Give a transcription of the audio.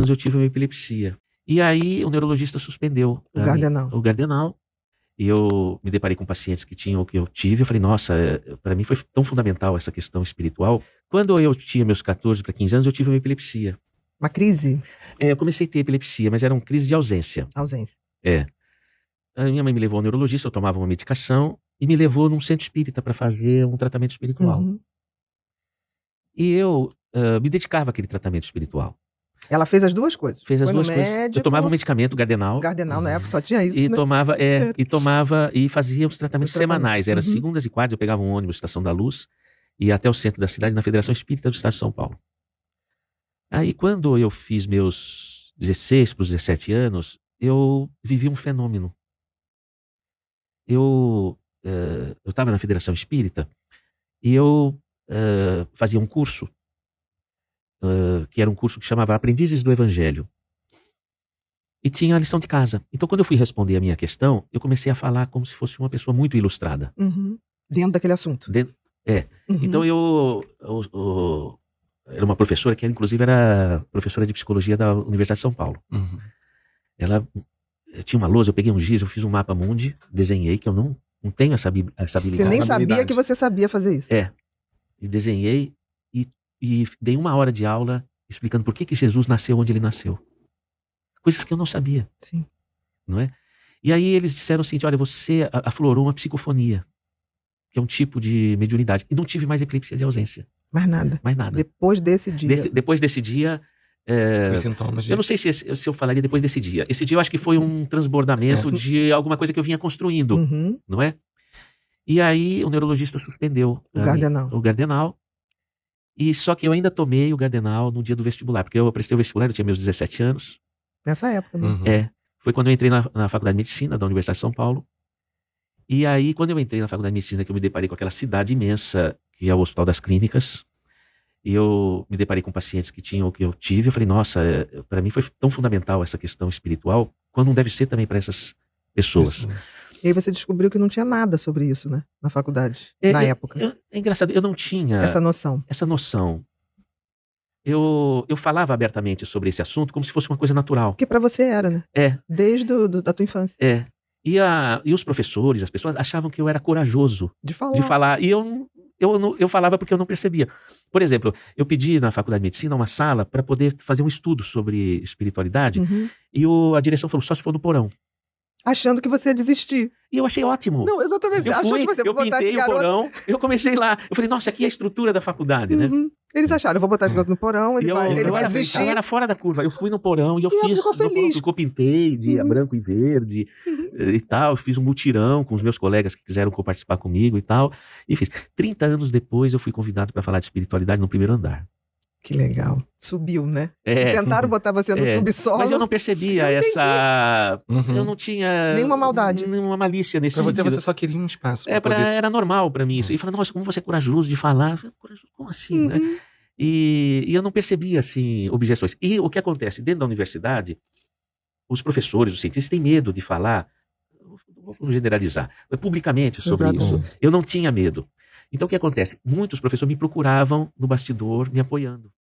anos eu tive uma epilepsia. E aí o neurologista suspendeu o Gardenal. E eu me deparei com pacientes que tinham o que eu tive. Eu falei, nossa, para mim foi tão fundamental essa questão espiritual. Quando eu tinha meus 14 para 15 anos, eu tive uma epilepsia. Uma crise? Eu comecei a ter epilepsia, mas era uma crise de ausência. Ausência. A minha mãe me levou ao neurologista, eu tomava uma medicação e me levou num centro espírita para fazer um tratamento espiritual. Uhum. E eu me dedicava àquele tratamento espiritual. Ela fez as duas coisas. Fez as Foi duas no coisas. médico, Eu tomava um medicamento, Gardenal. Gardenal, na época só tinha isso, E né? tomava e fazia os tratamentos semanais. Era segundas e quartas, eu pegava um ônibus, Estação da Luz, e ia até o centro da cidade, na Federação Espírita do Estado de São Paulo. Aí, quando eu fiz meus 16 para os 17 anos, eu vivi um fenômeno. Eu estava na Federação Espírita e eu fazia um curso, que era um curso que chamava Aprendizes do Evangelho. E tinha a lição de casa. Então, quando eu fui responder a minha questão, eu comecei a falar como se fosse uma pessoa muito ilustrada. Uhum. Dentro daquele assunto. Então, era uma professora que, inclusive, era professora de psicologia da Universidade de São Paulo. Uhum. Ela tinha uma lousa, eu peguei um giz, eu fiz um mapa mundi, desenhei, que eu não tenho essa habilidade. Você nem sabia que você sabia fazer isso. E desenhei e dei 1 hora de aula explicando por que Jesus nasceu onde ele nasceu. Coisas que eu não sabia. Sim. Não é? E aí eles disseram o seguinte, olha, você aflorou uma psicofonia, que é um tipo de mediunidade. E não tive mais epilepsia de ausência. Mais nada. Mais nada. Depois desse dia. Depois desse dia... eu não sei se eu falaria depois desse dia. Esse dia eu acho que foi um transbordamento de alguma coisa que eu vinha construindo. Uhum. Não é? E aí o neurologista suspendeu o Gardenal. E só que eu ainda tomei o Gardenal no dia do vestibular, porque eu prestei o vestibular, eu tinha meus 17 anos. Nessa época, né? Uhum. Foi quando eu entrei na Faculdade de Medicina da Universidade de São Paulo. E aí, quando eu entrei na Faculdade de Medicina, que eu me deparei com aquela cidade imensa, que é o Hospital das Clínicas, e eu me deparei com pacientes que tinham o que eu tive, eu falei, nossa, para mim foi tão fundamental essa questão espiritual, quando não deve ser também para essas pessoas. E aí você descobriu que não tinha nada sobre isso, né? Na faculdade, na época. É engraçado, eu não tinha essa noção. Eu falava abertamente sobre esse assunto como se fosse uma coisa natural. Porque para você era, né? Desde da tua infância. E os professores, as pessoas achavam que eu era corajoso de falar. E eu falava porque eu não percebia. Por exemplo, eu pedi na Faculdade de Medicina uma sala para poder fazer um estudo sobre espiritualidade, e a direção falou, só se for no porão. Achando que você ia desistir. E eu achei ótimo. Não, exatamente. Eu pintei o porão, eu comecei lá. Eu falei, nossa, aqui é a estrutura da faculdade, né? Eles acharam, eu vou botar esse garoto no porão, ele vai desistir. Eu era fora da curva. Eu fui no porão e eu fiz. Eu pintei de branco e verde e tal. Eu fiz um mutirão com os meus colegas que quiseram participar comigo e tal. E fiz. 30 anos depois eu fui convidado para falar de espiritualidade no primeiro andar. Que legal. Subiu, né? Tentaram botar você no subsolo. Mas eu não percebia eu não tinha nenhuma maldade, nenhuma malícia nesse sentido. Pra você só queria um espaço. Era normal pra mim isso. E falei, nossa, como você é corajoso de falar. Corajoso, como assim, né? E eu não percebia, assim, objeções. E o que acontece? Dentro da universidade, os professores, os cientistas têm medo de falar, vou generalizar, publicamente sobre isso. Eu não tinha medo. Então, o que acontece? Muitos professores me procuravam no bastidor, me apoiando.